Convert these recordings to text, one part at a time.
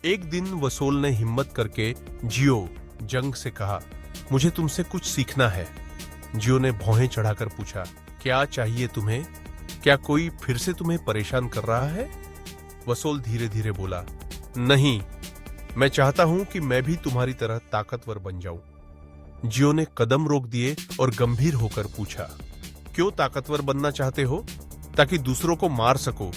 एक दिन वसूल ने हिम्मत करके जियो जंग से कहा, मुझे तुमसे कुछ सीखना है। जियो ने भौहें चढ़ाकर पूछा, क्या चाहिए तुम्हें? क्या कोई फिर से तुम्हें परेशान कर रहा है? वसूल धीरे धीरे बोला, नहीं, मैं चाहता हूं कि मैं भी तुम्हारी तरह ताकतवर बन जाऊं। जियो ने कदम रोक दिए और गंभीर होकर पूछा, क्यों ताकतवर बनना चाहते हो? ताकि दूसरों को मार सको,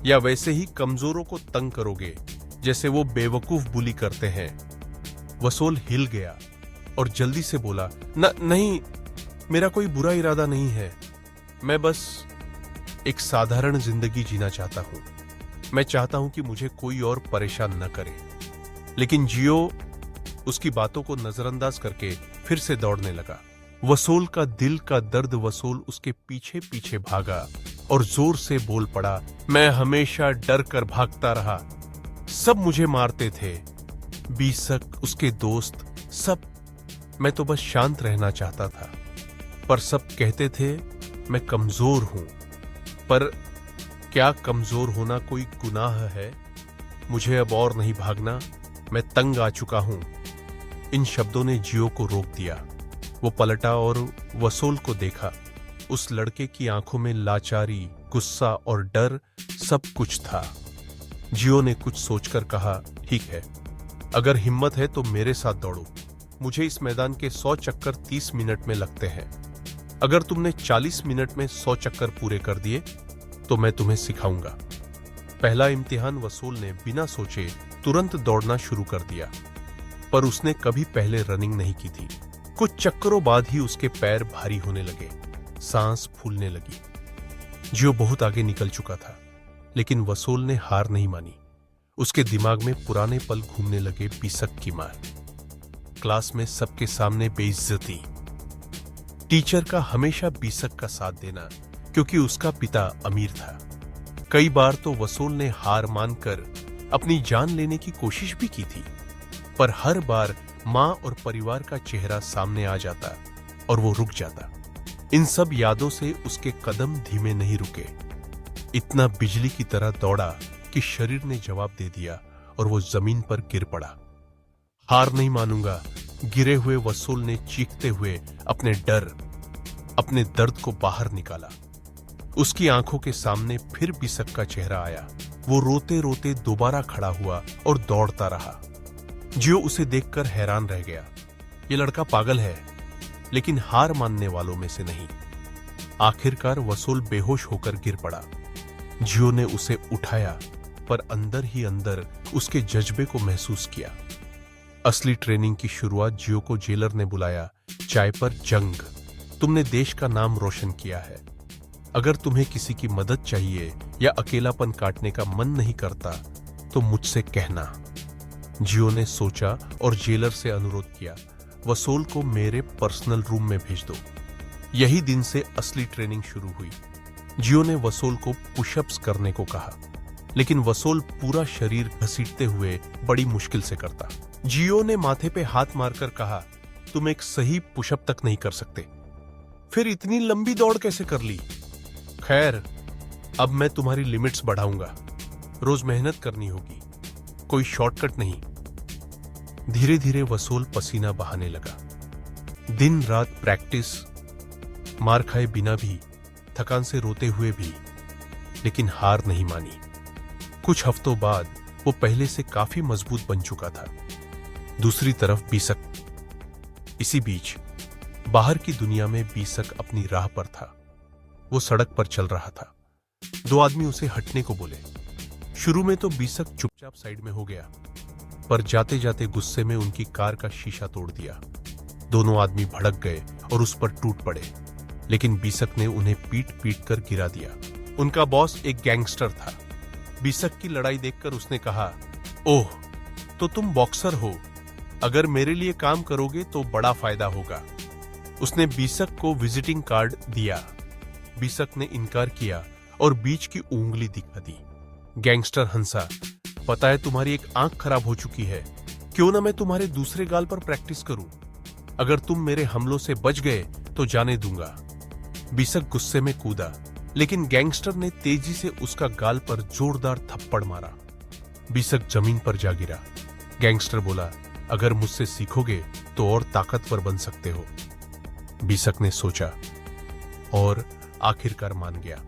या वैसे ही कमजोरों को तंग करोगे जैसे वो बेवकूफ बुली करते हैं? वसूल हिल गया और जल्दी से बोला, नहीं, मेरा कोई बुरा इरादा नहीं है। मैं बस एक साधारण जिंदगी जीना चाहता हूं। मैं चाहता हूं कि मुझे कोई और परेशान न करे। लेकिन जियो उसकी बातों को नजरअंदाज करके फिर से दौड़ने लगा। वसूल का दिल का दर्द वसूल उसके पीछे पीछे भागा और जोर से बोल पड़ा, मैं हमेशा डर कर भागता रहा। सब मुझे मारते थे, बीसक, उसके दोस्त, सब। मैं तो बस शांत रहना चाहता था, पर सब कहते थे मैं कमजोर हूं। पर क्या कमजोर होना कोई गुनाह है? मुझे अब और नहीं भागना, मैं तंग आ चुका हूं। इन शब्दों ने जियो को रोक दिया। वो पलटा और वसूल को देखा। उस लड़के की आंखों में लाचारी, गुस्सा और डर सब कुछ था। जियो ने कुछ सोचकर कहा, ठीक है, अगर हिम्मत है तो मेरे साथ दौड़ो। मुझे इस मैदान के 100 चक्कर 30 मिनट में लगते हैं। अगर तुमने 40 मिनट में 100 चक्कर पूरे कर दिए तो मैं तुम्हें सिखाऊंगा। पहला इम्तिहान वसूल ने बिना सोचे तुरंत दौड़ना शुरू कर दिया, पर उसने कभी पहले रनिंग नहीं की थी। कुछ चक्करों बाद ही उसके पैर भारी होने लगे, सांस फूलने लगी। जियो बहुत आगे निकल चुका था, लेकिन वसूल ने हार नहीं मानी। उसके दिमाग में पुराने पल घूमने लगे। बीसक की मार, क्लास में सबके सामने बेइज्जती, टीचर का हमेशा बीसक का साथ देना क्योंकि उसका पिता अमीर था। कई बार तो वसूल ने हार मानकर अपनी जान लेने की कोशिश भी की थी, पर हर बार मां और परिवार का चेहरा सामने आ जाता और वो रुक जाता। इन सब यादों से उसके कदम धीमे नहीं रुके। इतना बिजली की तरह दौड़ा कि शरीर ने जवाब दे दिया और वो जमीन पर गिर पड़ा। हार नहीं मानूंगा, गिरे हुए वसूल ने चीखते हुए अपने डर, अपने दर्द को बाहर निकाला। उसकी आंखों के सामने फिर बीसक का चेहरा आया। वो रोते रोते दोबारा खड़ा हुआ और दौड़ता रहा। जियो उसे देखकर हैरान रह गया। ये लड़का पागल है, लेकिन हार मानने वालों में से नहीं। आखिरकार वसूल बेहोश होकर गिर पड़ा। जियो ने उसे उठाया, पर अंदर ही अंदर उसके जज्बे को महसूस किया। असली ट्रेनिंग की शुरुआत जियो को जेलर ने बुलाया। चाय पर जंग, तुमने देश का नाम रोशन किया है। अगर तुम्हें किसी की मदद चाहिए या अकेलापन काटने का मन नहीं करता तो मुझसे कहना। जियो ने सोचा और जेलर से अनुरोध किया, वसूल को मेरे पर्सनल रूम में भेज दो। यही दिन से असली ट्रेनिंग शुरू हुई। जियो ने वसूल को पुशअप्स करने को कहा, लेकिन वसूल पूरा शरीर घसीटते हुए बड़ी मुश्किल से करता। जियो ने माथे पे हाथ मारकर कहा, तुम एक सही पुशअप तक नहीं कर सकते, फिर इतनी लंबी दौड़ कैसे कर ली? खैर, अब मैं तुम्हारी लिमिट्स बढ़ाऊंगा। रोज मेहनत करनी होगी, कोई शॉर्टकट नहीं। धीरे धीरे वसूल पसीना बहाने लगा। दिन रात प्रैक्टिस, मार खाए बिना भी, थकान से रोते हुए भी, लेकिन हार नहीं मानी। कुछ हफ्तों बाद वो पहले से काफी मजबूत बन चुका था। दूसरी तरफ बीसक। इसी बीच बाहर की दुनिया में बीसक अपनी राह पर था। वो सड़क पर चल रहा था। दो आदमी उसे हटने को बोले। शुरू में तो बीसक चुपचाप साइड में हो गया, पर जाते जाते गुस्से में उनकी कार का शीशा तोड़ दिया। दोनों आदमी भड़क गए और उस पर टूट पड़े, लेकिन बीसक ने उन्हें पीट पीट कर गिरा दिया। उनका बॉस एक गैंगस्टर था। बीसक की लड़ाई देखकर उसने कहा, ओह, तो तुम बॉक्सर हो, अगर मेरे लिए काम करोगे तो बड़ा फायदा होगा। उसने बीसक को विजिटिंग कार्ड दिया। बीसक ने इनकार किया और बीच की उंगली दिखा दी। गैंगस्टर हंसा, पता है तुम्हारी एक आंख खराब हो चुकी है, क्यों ना मैं तुम्हारे दूसरे गाल पर प्रैक्टिस करूं? अगर तुम मेरे हमलों से बच गए तो जाने दूंगा। बीसक गुस्से में कूदा, लेकिन गैंगस्टर ने तेजी से उसका गाल पर जोरदार थप्पड़ मारा। बिसक जमीन पर जा गिरा। गैंगस्टर बोला, अगर मुझसे सीखोगे तो और ताकतवर बन सकते हो। बिसक ने सोचा और आखिरकार मान गया।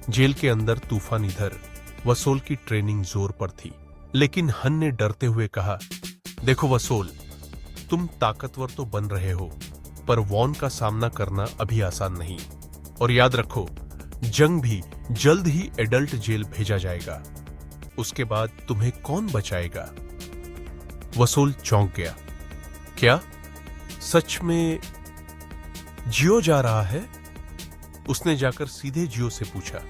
जेल के अंदर तूफान इधर, वसोल की ट्रेनिंग जोर पर थी, लेकिन हन ने डरते हुए कहा, देखो वसोल, तुम ताकतवर तो बन रहे हो, पर वॉन का सामना करना अभी आसान नहीं। और याद रखो, जंग भी जल्द ही एडल्ट जेल भेजा जाएगा। उसके बाद तुम्हें कौन बचाएगा? वसोल चौंक गया। क्या सच में जियो जा रहा है? उसने जाकर सीधे जियो से पूछा।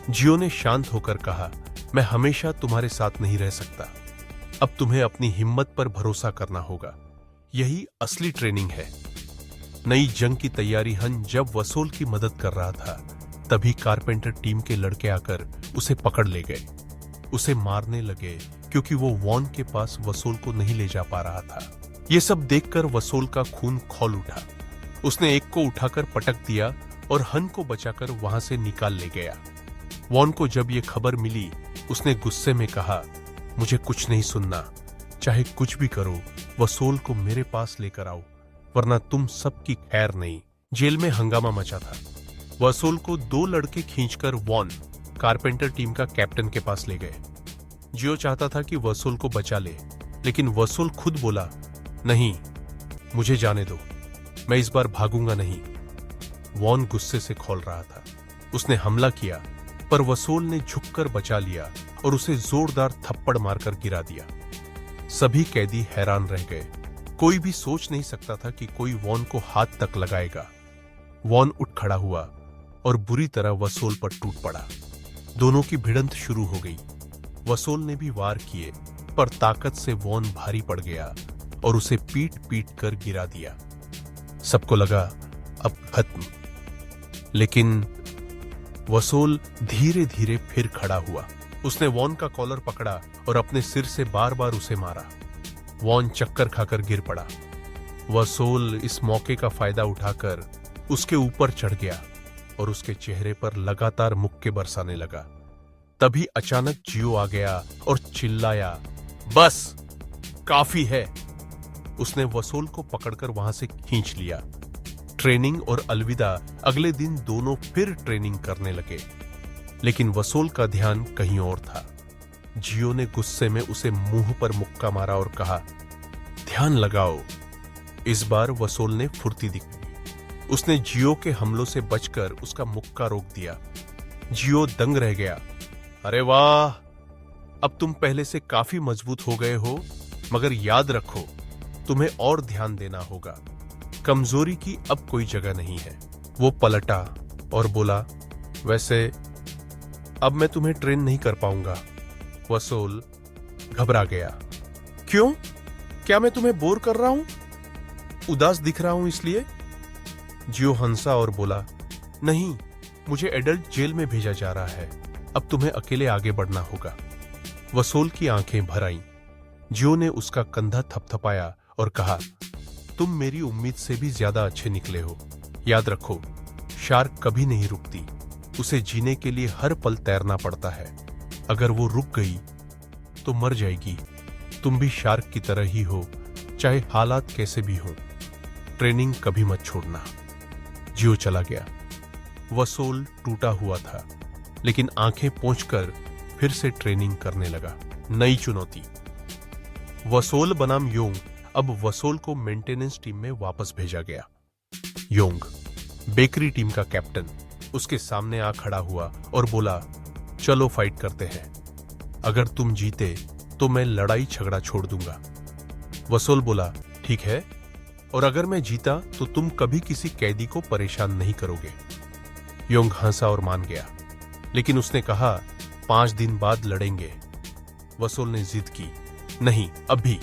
जियो ने शांत होकर कहा, मैं हमेशा तुम्हारे साथ नहीं रह सकता। अब तुम्हें अपनी हिम्मत पर भरोसा करना होगा। यही असली ट्रेनिंग है। नई जंग की तैयारी हन जब वसोल की मदद कर रहा था, तभी कारपेंटर टीम के लड़के आकर उसे पकड़ ले गए। उसे मारने लगे क्योंकि वो वॉन के पास वसोल को नहीं ले जा पा रहा था। ये सब देखकर वसोल का खून खौल उठा। उसने एक को उठाकर पटक दिया और हन को बचाकर वहां से निकाल ले गया। वॉन को जब ये खबर मिली, उसने गुस्से में कहा, मुझे कुछ नहीं सुनना, चाहे कुछ भी करो, वसोल को मेरे पास लेकर आओ, वरना तुम सबकी खैर नहीं। जेल में हंगामा मचा था। वसोल को 2 लड़के खींचकर वॉन कारपेंटर टीम का कैप्टन के पास ले गए। जियो चाहता था कि वसोल को बचा ले, लेकिन वसोल खुद बोला, नहीं, मुझे जाने दो, मैं इस बार भागूंगा नहीं। वॉन गुस्से से खौल रहा था। उसने हमला किया, पर वसोल ने झुककर बचा लिया और उसे जोरदार थप्पड़ मारकर गिरा दिया। सभी कैदी हैरान रह गए। कोई भी सोच नहीं सकता था कि कोई वॉन को हाथ तक लगाएगा। वॉन उठ खड़ा हुआ और बुरी तरह वसोल पर टूट पड़ा। दोनों की भिड़ंत शुरू हो गई। वसोल ने भी वार किए, पर ताकत से वॉन भारी पड़ गया और उसे पीट पीट कर गिरा दिया। सबको लगा अब खत्म, लेकिन वसोल धीरे धीरे फिर खड़ा हुआ। उसने वॉन का कॉलर पकड़ा और अपने सिर से बार बार उसे मारा। वॉन चक्कर खाकर गिर पड़ा। वसोल इस मौके का फायदा उठाकर उसके ऊपर चढ़ गया और उसके चेहरे पर लगातार मुक्के बरसाने लगा। तभी अचानक जियो आ गया और चिल्लाया, बस काफी है। उसने वसोल को पकड़कर वहां से खींच लिया। ट्रेनिंग और अलविदा अगले दिन दोनों फिर ट्रेनिंग करने लगे, लेकिन वसोल का ध्यान कहीं और था। जियो ने गुस्से में उसे मुंह पर मुक्का मारा और कहा, ध्यान लगाओ। इस बार वसोल ने फुर्ती दिखाई। उसने जियो के हमलों से बचकर उसका मुक्का रोक दिया। जियो दंग रह गया। अरे वाह, अब तुम पहले से काफी मजबूत हो गए हो, मगर याद रखो, तुम्हें और ध्यान देना होगा। कमजोरी की अब कोई जगह नहीं है। वो पलटा और बोला, वैसे अब मैं तुम्हें ट्रेन नहीं कर पाऊंगा। वसोल घबरा गया। क्यों? क्या मैं तुम्हें बोर कर रहा हूं? उदास दिख रहा हूं इसलिए? जियो हंसा और बोला, नहीं, मुझे एडल्ट जेल में भेजा जा रहा है। अब तुम्हें अकेले आगे बढ़ना होगा। वसोल की आंखें भर आईं। जियो ने उसका कंधा थपथपाया और कहा, तुम मेरी उम्मीद से भी ज्यादा अच्छे निकले हो। याद रखो, शार्क कभी नहीं रुकती। उसे जीने के लिए हर पल तैरना पड़ता है। अगर वो रुक गई तो मर जाएगी। तुम भी शार्क की तरह ही हो, चाहे हालात कैसे भी हो। ट्रेनिंग कभी मत छोड़ना। जियो चला गया। वसोल टूटा हुआ था, लेकिन आंखें पोंछकर फिर से ट्रेनिंग करने लगा। नई चुनौती। वसोल बनाम योंग। अब वसोल को मेंटेनेंस टीम में वापस भेजा गया। योंग, बेकरी टीम का कैप्टन, उसके सामने आ खड़ा हुआ और बोला, चलो फाइट करते हैं। अगर तुम जीते तो मैं लड़ाई झगड़ा छोड़ दूंगा। वसोल बोला, ठीक है, और अगर मैं जीता तो तुम कभी किसी कैदी को परेशान नहीं करोगे। योंग हंसा और मान गया, लेकिन उसने कहा, 5 दिन बाद लड़ेंगे। वसोल ने जिद की, नहीं, अभी।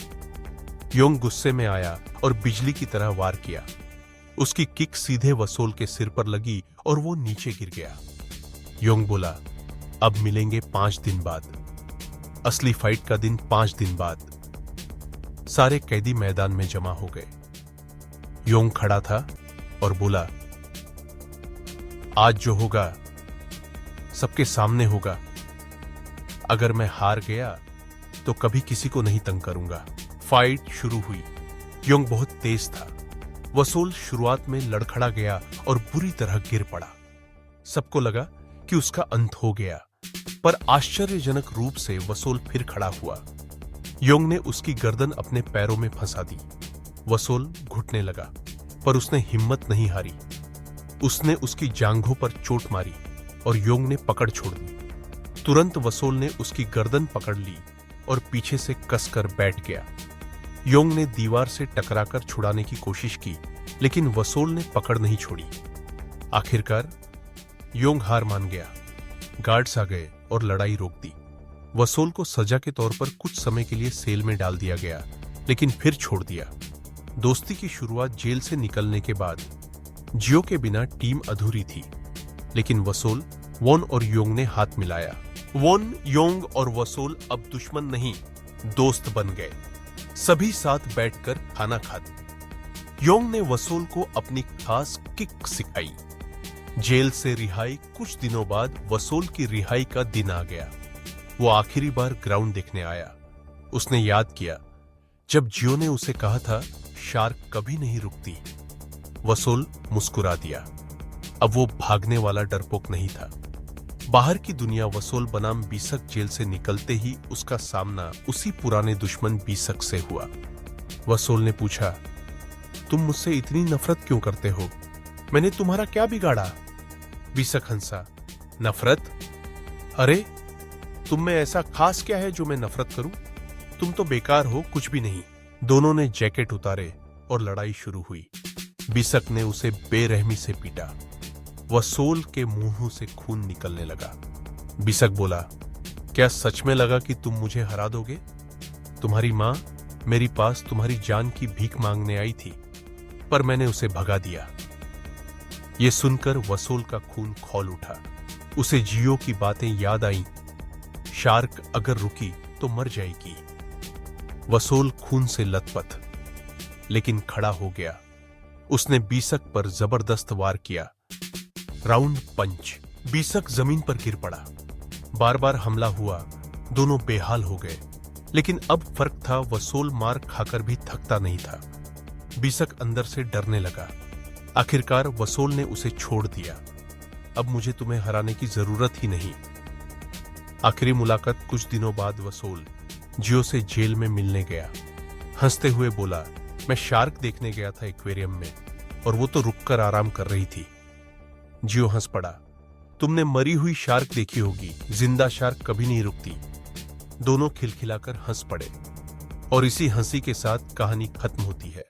योंग गुस्से में आया और बिजली की तरह वार किया। उसकी किक सीधे वसोल के सिर पर लगी और वो नीचे गिर गया। योंग बोला, अब मिलेंगे 5 दिन बाद। असली फाइट का दिन 5 दिन बाद। सारे कैदी मैदान में जमा हो गए। योंग खड़ा था और बोला, आज जो होगा सबके सामने होगा। अगर मैं हार गया तो कभी किसी को नहीं तंग करूंगा। फाइट शुरू हुई। योंग बहुत तेज था। वसोल शुरुआत में लड़खड़ा गया और बुरी तरह गिर पड़ा। सबको लगा कि उसका अंत हो गया, पर आश्चर्यजनक रूप से वसोल फिर खड़ा हुआ। योंग ने उसकी गर्दन अपने पैरों में फंसा दी। वसोल घुटने लगा, पर उसने हिम्मत नहीं हारी। उसने उसकी जांघों पर चोट मारी और योंग ने पकड़ छोड़ दी। तुरंत वसोल ने उसकी गर्दन पकड़ ली और पीछे से कसकर बैठ गया। योंग ने दीवार से टकराकर छुड़ाने की कोशिश की, लेकिन वसोल ने पकड़ नहीं छोड़ी। आखिरकार योंग हार मान गया। गार्ड्स आ गए और लड़ाई रोक दी। वसोल को सजा के तौर पर कुछ समय के लिए सेल में डाल दिया गया, लेकिन फिर छोड़ दिया। दोस्ती की शुरुआत जेल से निकलने के बाद। जियो के बिना टीम अधूरी थी, लेकिन वसोल, वॉन और योंग ने हाथ मिलाया। वॉन, योंग और वसोल अब दुश्मन नहीं, दोस्त बन गए। सभी साथ बैठकर खाना खाते। योंग ने वसोल को अपनी खास किक सिखाई। जेल से रिहाई कुछ दिनों बाद वसोल की रिहाई का दिन आ गया। वो आखिरी बार ग्राउंड देखने आया। उसने याद किया जब जियो ने उसे कहा था, शार्क कभी नहीं रुकती। वसोल मुस्कुरा दिया। अब वो भागने वाला डरपोक नहीं था। बाहर की दुनिया वसोल बनाम बीसक जेल से निकलते ही उसका सामना उसी पुराने दुश्मन बीसक से हुआ। वसोल ने पूछा, तुम मुझसे इतनी नफरत क्यों करते हो? मैंने तुम्हारा क्या बिगाड़ा? बीसक हंसा, नफरत? अरे, तुम में ऐसा खास क्या है जो मैं नफरत करूं? तुम तो बेकार हो, कुछ भी नहीं। दोनों ने जैकेट उतारे और लड़ाई शुरू हुई। बीसक ने उसे बेरहमी से पीटा। वसोल के मुंह से खून निकलने लगा। बीसक बोला, क्या सच में लगा कि तुम मुझे हरा दोगे? तुम्हारी मां मेरी पास तुम्हारी जान की भीख मांगने आई थी, पर मैंने उसे भगा दिया। यह सुनकर वसोल का खून खौल उठा। उसे जियो की बातें याद आईं। शार्क अगर रुकी तो मर जाएगी। वसोल खून से लथपथ, लेकिन खड़ा हो गया। उसने बीसक पर जबरदस्त वार किया। राउंड पंच। बीसक जमीन पर गिर पड़ा। बार बार हमला हुआ। दोनों बेहाल हो गए, लेकिन अब फर्क था, वसोल मार खाकर भी थकता नहीं था। बीसक अंदर से डरने लगा। आखिरकार वसोल ने उसे छोड़ दिया। अब मुझे तुम्हें हराने की जरूरत ही नहीं। आखिरी मुलाकात कुछ दिनों बाद वसोल जियो से जेल में मिलने गया। हंसते हुए बोला, मैं शार्क देखने गया था एक्वेरियम में, और वो तो रुककर आराम कर रही थी। जियो हंस पड़ा, तुमने मरी हुई शार्क देखी होगी, जिंदा शार्क कभी नहीं रुकती। दोनों खिलखिलाकर हंस पड़े और इसी हंसी के साथ कहानी खत्म होती है।